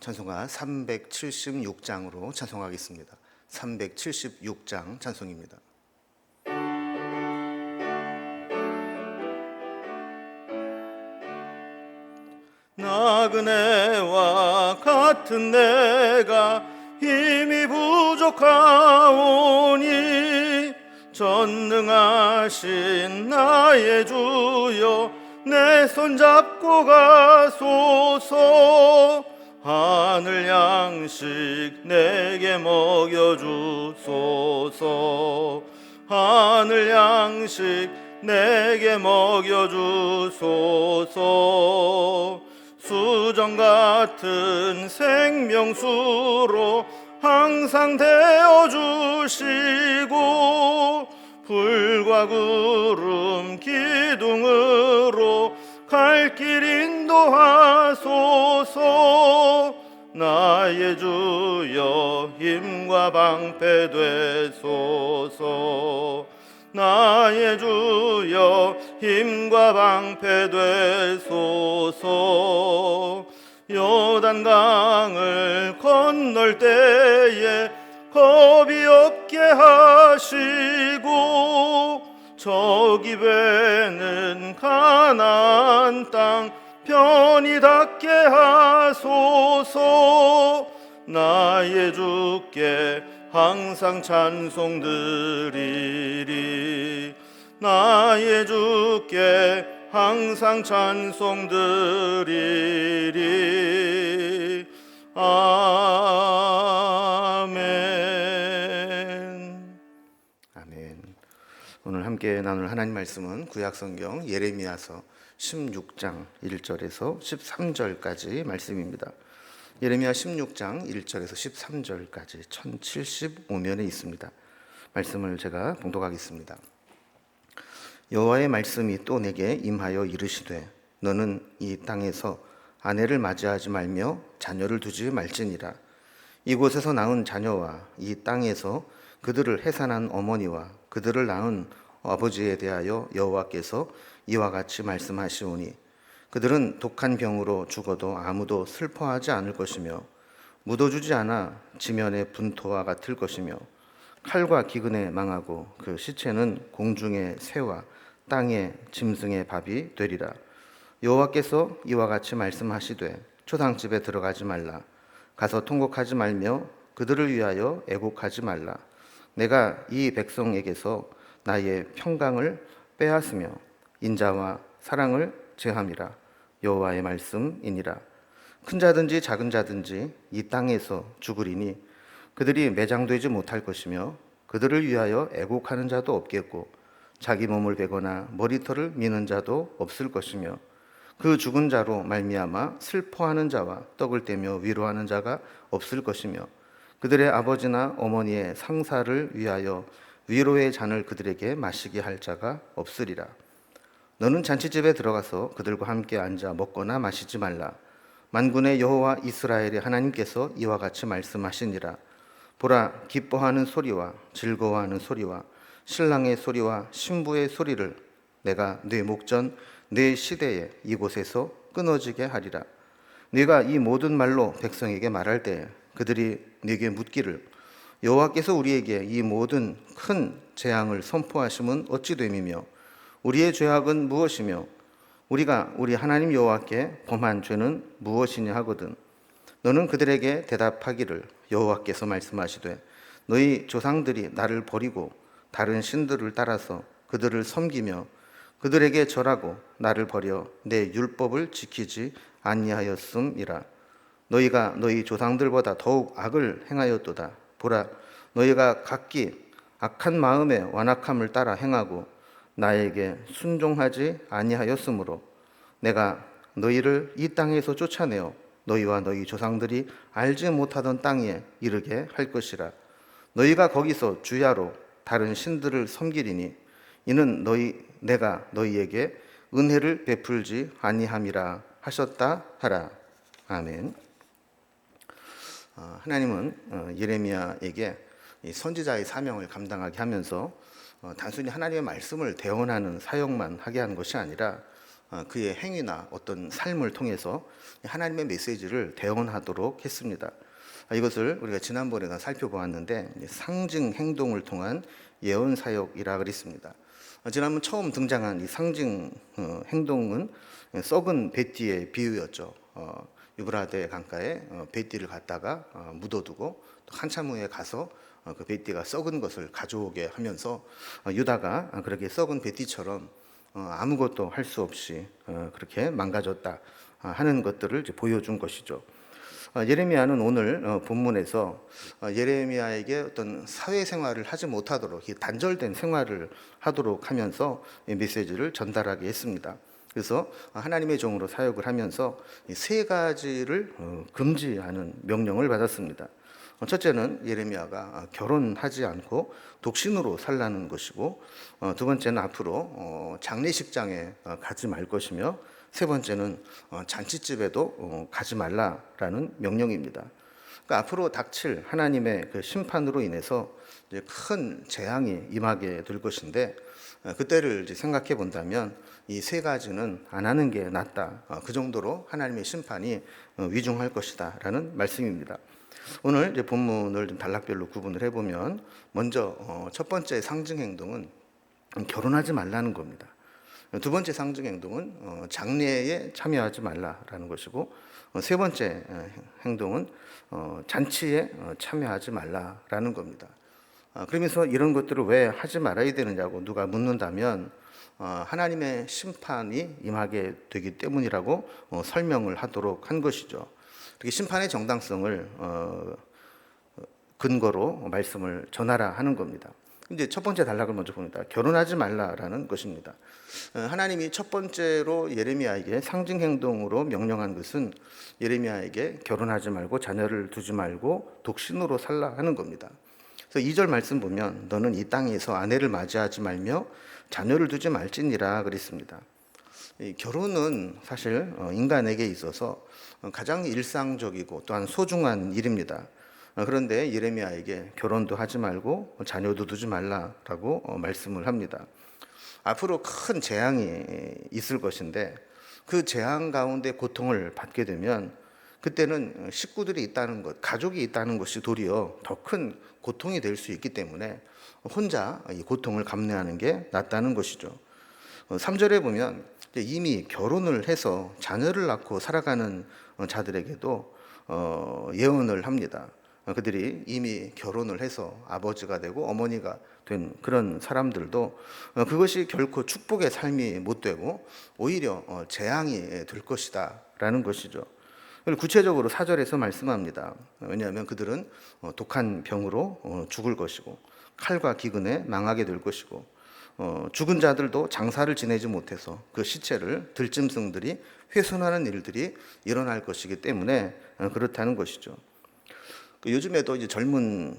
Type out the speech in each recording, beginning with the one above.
찬송가 376장으로 찬송하겠습니다. 376장 찬송입니다. 나그네와 같은 내가 힘이 부족하오니 전능하신 나의 주여 내 손 잡고 가소서. 하늘 양식 내게 먹여주소서. 하늘 양식 내게 먹여주소서. 수정 같은 생명수로 항상 되어주시고 불과 구름 기둥으로 갈 길 인도하소서. 나의 주여 힘과 방패 되소서. 나의 주여 힘과 방패 되소서. 요단강을 건널 때에 겁이 없게 하시고 저기 배는 가나안 땅 편히 닿게 하소서. 나의 주께 항상 찬송 드리리. 나의 주께 항상 찬송 드리리. 아멘. 아멘. 오늘 함께 나눌 하나님 말씀은 구약성경 예레미야서 16장 1절에서 13절까지 말씀입니다. 예레미야 16장 1절에서 13절까지 1075면에 있습니다. 말씀을 제가 봉독하겠습니다. 여호와의 말씀이 또 내게 임하여 이르시되 너는 이 땅에서 아내를 맞이하지 말며 자녀를 두지 말지니라. 이곳에서 낳은 자녀와 이 땅에서 그들을 해산한 어머니와 그들을 낳은 아버지에 대하여 여호와께서 이와 같이 말씀하시오니 그들은 독한 병으로 죽어도 아무도 슬퍼하지 않을 것이며 묻어주지 않아 지면의 분토와 같을 것이며 칼과 기근에 망하고 그 시체는 공중의 새와 땅의 짐승의 밥이 되리라. 여호와께서 이와 같이 말씀하시되 초상집에 들어가지 말라. 가서 통곡하지 말며 그들을 위하여 애곡하지 말라. 내가 이 백성에게서 나의 평강을 빼앗으며 인자와 사랑을 제함이라. 여호와의 말씀이니라. 큰 자든지 작은 자든지 이 땅에서 죽으리니 그들이 매장되지 못할 것이며 그들을 위하여 애곡하는 자도 없겠고 자기 몸을 베거나 머리털을 미는 자도 없을 것이며 그 죽은 자로 말미암아 슬퍼하는 자와 떡을 떼며 위로하는 자가 없을 것이며 그들의 아버지나 어머니의 상사를 위하여 위로의 잔을 그들에게 마시게 할 자가 없으리라. 너는 잔치집에 들어가서 그들과 함께 앉아 먹거나 마시지 말라. 만군의 여호와 이스라엘의 하나님께서 이와 같이 말씀하시니라. 보라, 기뻐하는 소리와 즐거워하는 소리와 신랑의 소리와 신부의 소리를 내가 네 목전 네 시대에 이곳에서 끊어지게 하리라. 네가 이 모든 말로 백성에게 말할 때 그들이 네게 묻기를 여호와께서 우리에게 이 모든 큰 재앙을 선포하심은 어찌 됨이며 우리의 죄악은 무엇이며 우리가 우리 하나님 여호와께 범한 죄는 무엇이냐 하거든 너는 그들에게 대답하기를 여호와께서 말씀하시되 너희 조상들이 나를 버리고 다른 신들을 따라서 그들을 섬기며 그들에게 절하고 나를 버려 내 율법을 지키지 아니하였음이라. 너희가 너희 조상들보다 더욱 악을 행하였도다. 보라, 너희가 각기 악한 마음의 완악함을 따라 행하고 나에게 순종하지 아니하였으므로 내가 너희를 이 땅에서 쫓아내어 너희와 너희 조상들이 알지 못하던 땅에 이르게 할 것이라. 너희가 거기서 주야로 다른 신들을 섬기리니 이는 내가 너희에게 은혜를 베풀지 아니함이라 하셨다 하라. 아멘. 하나님은 예레미야에게 선지자의 사명을 감당하게 하면서 단순히 하나님의 말씀을 대언하는 사역만 하게 한 것이 아니라 그의 행위나 어떤 삶을 통해서 하나님의 메시지를 대언하도록 했습니다. 이것을 우리가 지난번에 살펴보았는데 상징 행동을 통한 예언 사역이라 그랬습니다. 지난번 처음 등장한 이 상징 행동은 썩은 뱃띠의 비유였죠. 유브라데 강가에 뱃띠를 갖다가 묻어두고 또 한참 후에 가서 그 뱃띠가 썩은 것을 가져오게 하면서 유다가 그렇게 썩은 뱃띠처럼 아무것도 할 수 없이 그렇게 망가졌다 하는 것들을 이제 보여준 것이죠. 예레미야는 오늘 본문에서 예레미야에게 어떤 사회생활을 하지 못하도록 단절된 생활을 하도록 하면서 메시지를 전달하게 했습니다. 그래서 하나님의 종으로 사역을 하면서 세 가지를 금지하는 명령을 받았습니다. 첫째는 예레미야가 결혼하지 않고 독신으로 살라는 것이고, 두 번째는 앞으로 장례식장에 가지 말 것이며, 세 번째는 잔치집에도 가지 말라라는 명령입니다. 그러니까 앞으로 닥칠 하나님의 그 심판으로 인해서 이제 큰 재앙이 임하게 될 것인데, 그때를 이제 생각해 본다면 이 세 가지는 안 하는 게 낫다. 그 정도로 하나님의 심판이 위중할 것이다라는 말씀입니다. 오늘 이제 본문을 좀 단락별로 구분을 해보면, 먼저 첫 번째 상징 행동은 결혼하지 말라는 겁니다. 두 번째 상징 행동은 장례에 참여하지 말라라는 것이고, 세 번째 행동은 잔치에 참여하지 말라라는 겁니다. 그러면서 이런 것들을 왜 하지 말아야 되느냐고 누가 묻는다면 하나님의 심판이 임하게 되기 때문이라고 설명을 하도록 한 것이죠. 이렇게 심판의 정당성을 근거로 말씀을 전하라 하는 겁니다. 이제 첫 번째 단락을 먼저 봅니다. 결혼하지 말라라는 것입니다. 하나님이 첫 번째로 예레미야에게 상징 행동으로 명령한 것은 예레미야에게 결혼하지 말고 자녀를 두지 말고 독신으로 살라 하는 겁니다. 그래서 2절 말씀 보면 너는 이 땅에서 아내를 맞이하지 말며 자녀를 두지 말지니라 그랬습니다. 결혼은 사실 인간에게 있어서 가장 일상적이고 또한 소중한 일입니다. 그런데 예레미야에게 결혼도 하지 말고 자녀도 두지 말라라고 말씀을 합니다. 앞으로 큰 재앙이 있을 것인데 그 재앙 가운데 고통을 받게 되면 그때는 식구들이 있다는 것, 가족이 있다는 것이 도리어 더 큰 고통이 될 수 있기 때문에 혼자 이 고통을 감내하는 게 낫다는 것이죠. 3절에 보면 이미 결혼을 해서 자녀를 낳고 살아가는 자들에게도 예언을 합니다. 그들이 이미 결혼을 해서 아버지가 되고 어머니가 된 그런 사람들도 그것이 결코 축복의 삶이 못 되고 오히려 재앙이 될 것이다 라는 것이죠. 구체적으로 4절에서 말씀합니다. 왜냐하면 그들은 독한 병으로 죽을 것이고 칼과 기근에 망하게 될 것이고 죽은 자들도 장사를 지내지 못해서 그 시체를 들짐승들이 훼손하는 일들이 일어날 것이기 때문에 그렇다는 것이죠. 요즘에도 이제 젊은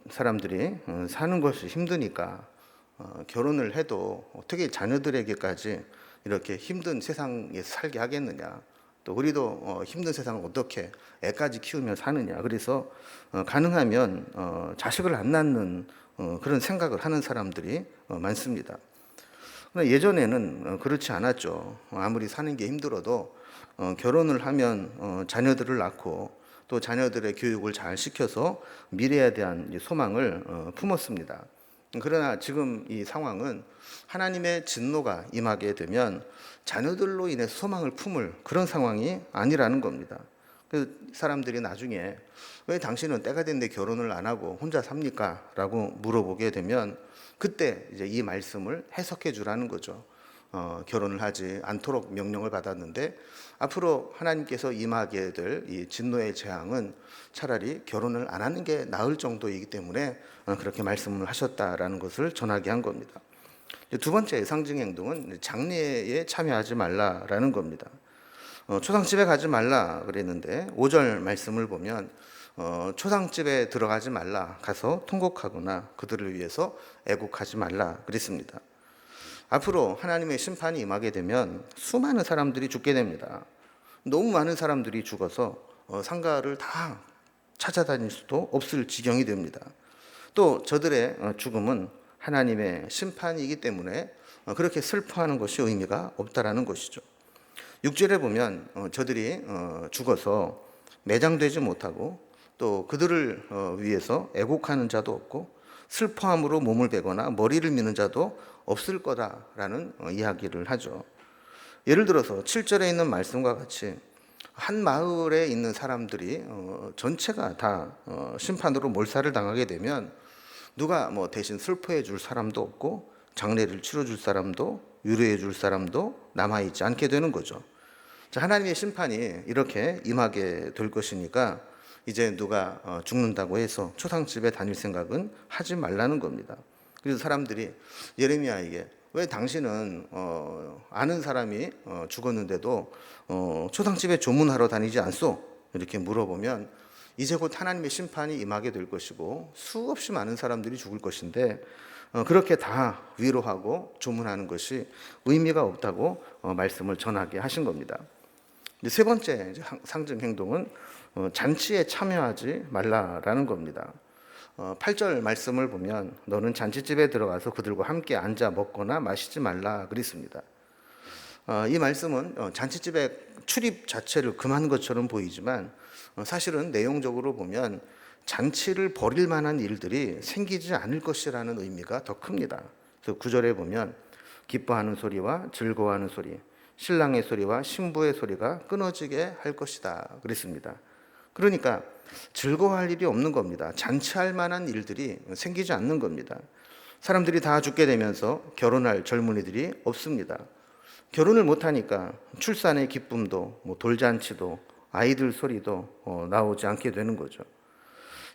사람들이 사는 것이 힘드니까 결혼을 해도 어떻게 자녀들에게까지 이렇게 힘든 세상에 살게 하겠느냐, 또 우리도 힘든 세상을 어떻게 애까지 키우며 사느냐. 그래서 가능하면 자식을 안 낳는 그런 생각을 하는 사람들이 많습니다. 그러나 예전에는 그렇지 않았죠. 아무리 사는 게 힘들어도 결혼을 하면 자녀들을 낳고 또 자녀들의 교육을 잘 시켜서 미래에 대한 소망을 품었습니다. 그러나 지금 이 상황은 하나님의 진노가 임하게 되면 자녀들로 인해서 소망을 품을 그런 상황이 아니라는 겁니다. 그 사람들이 나중에 왜 당신은 때가 됐는데 결혼을 안 하고 혼자 삽니까? 라고 물어보게 되면 그때 이제 이 말씀을 해석해 주라는 거죠. 결혼을 하지 않도록 명령을 받았는데 앞으로 하나님께서 임하게 될 이 진노의 재앙은 차라리 결혼을 안 하는 게 나을 정도이기 때문에 그렇게 말씀을 하셨다라는 것을 전하게 한 겁니다. 두 번째 상징 행동은 장례에 참여하지 말라라는 겁니다. 초상집에 가지 말라 그랬는데 5절 말씀을 보면 초상집에 들어가지 말라, 가서 통곡하거나 그들을 위해서 애곡하지 말라 그랬습니다. 앞으로 하나님의 심판이 임하게 되면 수많은 사람들이 죽게 됩니다. 너무 많은 사람들이 죽어서 상가를 다 찾아다닐 수도 없을 지경이 됩니다. 또 저들의 죽음은 하나님의 심판이기 때문에 그렇게 슬퍼하는 것이 의미가 없다라는 것이죠. 6절에 보면 저들이 죽어서 매장되지 못하고 또 그들을 위해서 애곡하는 자도 없고 슬퍼함으로 몸을 베거나 머리를 미는 자도 없을 거다라는 이야기를 하죠. 예를 들어서 7절에 있는 말씀과 같이 한 마을에 있는 사람들이 전체가 다 심판으로 몰살을 당하게 되면 누가 뭐 대신 슬퍼해 줄 사람도 없고 장례를 치러 줄 사람도 위로해 줄 사람도 남아있지 않게 되는 거죠. 자, 하나님의 심판이 이렇게 임하게 될 것이니까 이제 누가 죽는다고 해서 초상집에 다닐 생각은 하지 말라는 겁니다. 그래서 사람들이 예레미야에게 왜 당신은 아는 사람이 죽었는데도 초상집에 조문하러 다니지 않소? 이렇게 물어보면 이제 곧 하나님의 심판이 임하게 될 것이고 수없이 많은 사람들이 죽을 것인데 그렇게 다 위로하고 조문하는 것이 의미가 없다고 말씀을 전하게 하신 겁니다. 세 번째 상징 행동은 잔치에 참여하지 말라라는 겁니다. 8절 말씀을 보면 너는 잔치집에 들어가서 그들과 함께 앉아 먹거나 마시지 말라 그랬습니다. 이 말씀은 잔치집에 출입 자체를 금한 것처럼 보이지만 사실은 내용적으로 보면 잔치를 벌일 만한 일들이 생기지 않을 것이라는 의미가 더 큽니다. 그래서 9절에 보면 기뻐하는 소리와 즐거워하는 소리, 신랑의 소리와 신부의 소리가 끊어지게 할 것이다 그랬습니다. 그러니까 즐거워할 일이 없는 겁니다. 잔치할 만한 일들이 생기지 않는 겁니다. 사람들이 다 죽게 되면서 결혼할 젊은이들이 없습니다. 결혼을 못하니까 출산의 기쁨도 돌잔치도 아이들 소리도 나오지 않게 되는 거죠.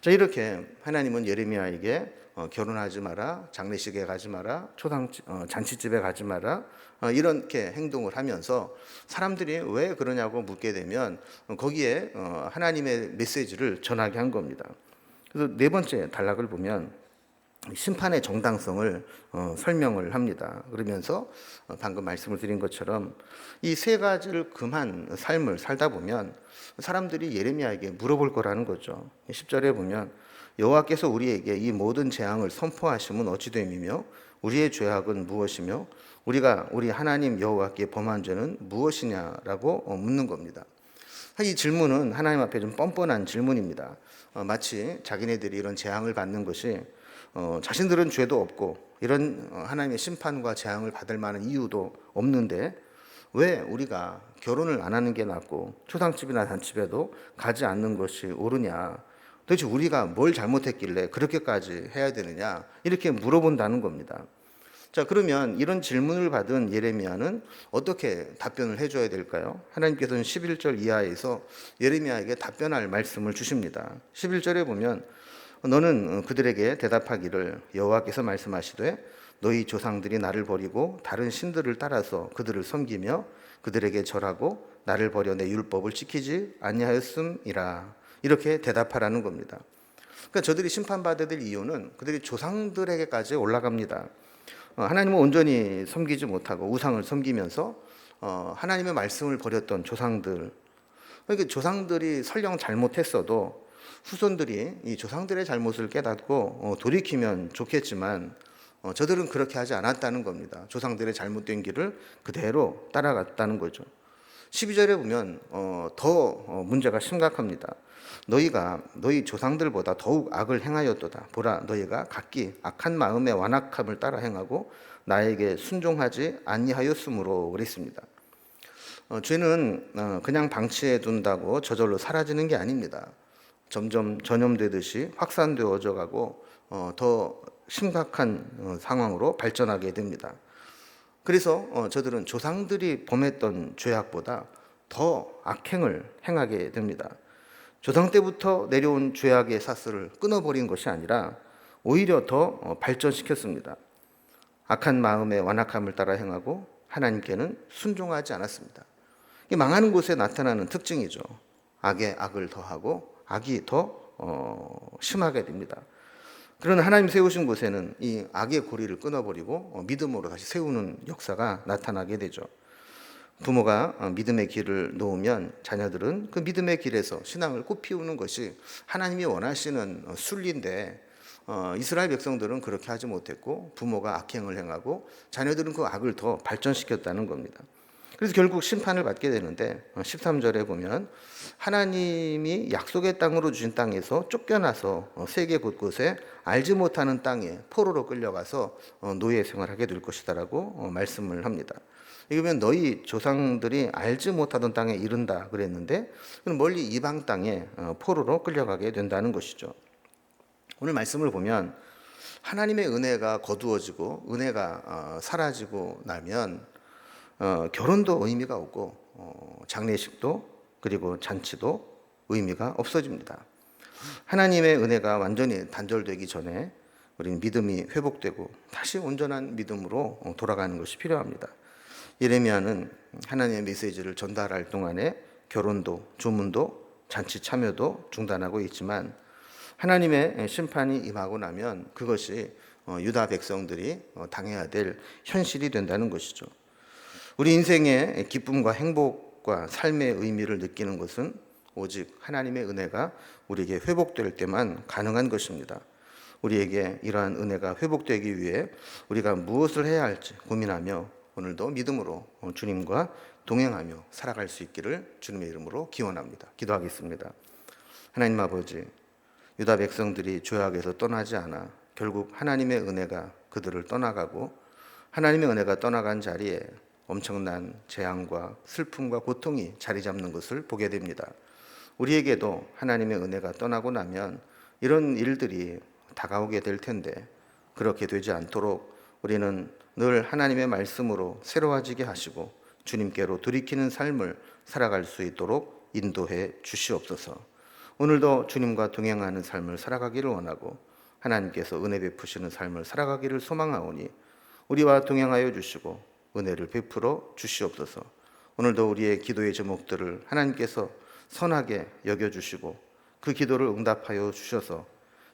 자, 이렇게 하나님은 예레미야에게 결혼하지 마라, 장례식에 가지 마라, 잔치집에 가지 마라, 이렇게 행동을 하면서 사람들이 왜 그러냐고 묻게 되면 거기에 하나님의 메시지를 전하게 한 겁니다. 그래서 네 번째 단락을 보면 심판의 정당성을 설명을 합니다. 그러면서 방금 말씀을 드린 것처럼 이 세 가지를 금한 삶을 살다 보면 사람들이 예레미야에게 물어볼 거라는 거죠. 10절에 보면 여호와께서 우리에게 이 모든 재앙을 선포하심은 어찌 됨이며 우리의 죄악은 무엇이며 우리가 우리 하나님 여호와께 범한 죄는 무엇이냐라고 묻는 겁니다. 이 질문은 하나님 앞에 좀 뻔뻔한 질문입니다. 마치 자기네들이 이런 재앙을 받는 것이 자신들은 죄도 없고 이런 하나님의 심판과 재앙을 받을 만한 이유도 없는데 왜 우리가 결혼을 안 하는 게 낫고 초상집이나 잔집에도 가지 않는 것이 옳으냐, 도대체 우리가 뭘 잘못했길래 그렇게까지 해야 되느냐, 이렇게 물어본다는 겁니다. 자, 그러면 이런 질문을 받은 예레미야는 어떻게 답변을 해줘야 될까요? 하나님께서는 11절 이하에서 예레미야에게 답변할 말씀을 주십니다. 11절에 보면 너는 그들에게 대답하기를 여호와께서 말씀하시되 너희 조상들이 나를 버리고 다른 신들을 따라서 그들을 섬기며 그들에게 절하고 나를 버려 내 율법을 지키지 아니하였음이라, 이렇게 대답하라는 겁니다. 그러니까 저들이 심판받아야 될 이유는 그들이 조상들에게까지 올라갑니다. 하나님을 온전히 섬기지 못하고 우상을 섬기면서 하나님의 말씀을 버렸던 조상들, 그러니까 조상들이 설령 잘못했어도 후손들이 이 조상들의 잘못을 깨닫고 돌이키면 좋겠지만 저들은 그렇게 하지 않았다는 겁니다. 조상들의 잘못된 길을 그대로 따라갔다는 거죠. 12절에 보면 더 문제가 심각합니다. 너희가 너희 조상들보다 더욱 악을 행하였도다. 보라, 너희가 각기 악한 마음의 완악함을 따라 행하고 나에게 순종하지 아니하였으므로 그랬습니다. 죄는 그냥 방치해 둔다고 저절로 사라지는 게 아닙니다. 점점 전염되듯이 확산되어져 가고 더 심각한 상황으로 발전하게 됩니다. 그래서 저들은 조상들이 범했던 죄악보다 더 악행을 행하게 됩니다. 조상 때부터 내려온 죄악의 사슬을 끊어버린 것이 아니라 오히려 더 발전시켰습니다. 악한 마음의 완악함을 따라 행하고 하나님께는 순종하지 않았습니다. 이 망하는 곳에 나타나는 특징이죠. 악에 악을 더하고 악이 더 심하게 됩니다. 그러나 하나님 세우신 곳에는 이 악의 고리를 끊어버리고 믿음으로 다시 세우는 역사가 나타나게 되죠. 부모가 믿음의 길을 놓으면 자녀들은 그 믿음의 길에서 신앙을 꽃피우는 것이 하나님이 원하시는 순리인데 이스라엘 백성들은 그렇게 하지 못했고 부모가 악행을 행하고 자녀들은 그 악을 더 발전시켰다는 겁니다. 그래서 결국 심판을 받게 되는데 13절에 보면 하나님이 약속의 땅으로 주신 땅에서 쫓겨나서 세계 곳곳에 알지 못하는 땅에 포로로 끌려가서 노예 생활하게 될 것이다라고 말씀을 합니다. 이거면 너희 조상들이 알지 못하던 땅에 이른다 그랬는데 멀리 이방 땅에 포로로 끌려가게 된다는 것이죠. 오늘 말씀을 보면 하나님의 은혜가 거두어지고 은혜가 사라지고 나면 결혼도 의미가 없고 장례식도 그리고 잔치도 의미가 없어집니다. 하나님의 은혜가 완전히 단절되기 전에 우리는 믿음이 회복되고 다시 온전한 믿음으로 돌아가는 것이 필요합니다. 예레미야는 하나님의 메시지를 전달할 동안에 결혼도 조문도 잔치 참여도 중단하고 있지만 하나님의 심판이 임하고 나면 그것이 유다 백성들이 당해야 될 현실이 된다는 것이죠. 우리 인생의 기쁨과 행복과 삶의 의미를 느끼는 것은 오직 하나님의 은혜가 우리에게 회복될 때만 가능한 것입니다. 우리에게 이러한 은혜가 회복되기 위해 우리가 무엇을 해야 할지 고민하며 오늘도 믿음으로 주님과 동행하며 살아갈 수 있기를 주님의 이름으로 기원합니다. 기도하겠습니다. 하나님 아버지, 유다 백성들이 죄악에서 떠나지 않아 결국 하나님의 은혜가 그들을 떠나가고 하나님의 은혜가 떠나간 자리에 엄청난 재앙과 슬픔과 고통이 자리 잡는 것을 보게 됩니다. 우리에게도 하나님의 은혜가 떠나고 나면 이런 일들이 다가오게 될 텐데 그렇게 되지 않도록 우리는 늘 하나님의 말씀으로 새로워지게 하시고 주님께로 돌이키는 삶을 살아갈 수 있도록 인도해 주시옵소서. 오늘도 주님과 동행하는 삶을 살아가기를 원하고 하나님께서 은혜 베푸시는 삶을 살아가기를 소망하오니 우리와 동행하여 주시고 은혜를 베풀어 주시옵소서. 오늘도 우리의 기도의 제목들을 하나님께서 선하게 여겨주시고 그 기도를 응답하여 주셔서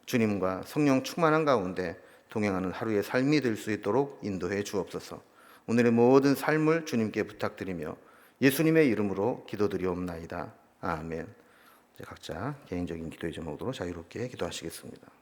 주님과 성령 충만한 가운데 동행하는 하루의 삶이 될 수 있도록 인도해 주옵소서. 오늘의 모든 삶을 주님께 부탁드리며 예수님의 이름으로 기도드리옵나이다. 아멘. 각자 개인적인 기도의 제목으로 자유롭게 기도하시겠습니다.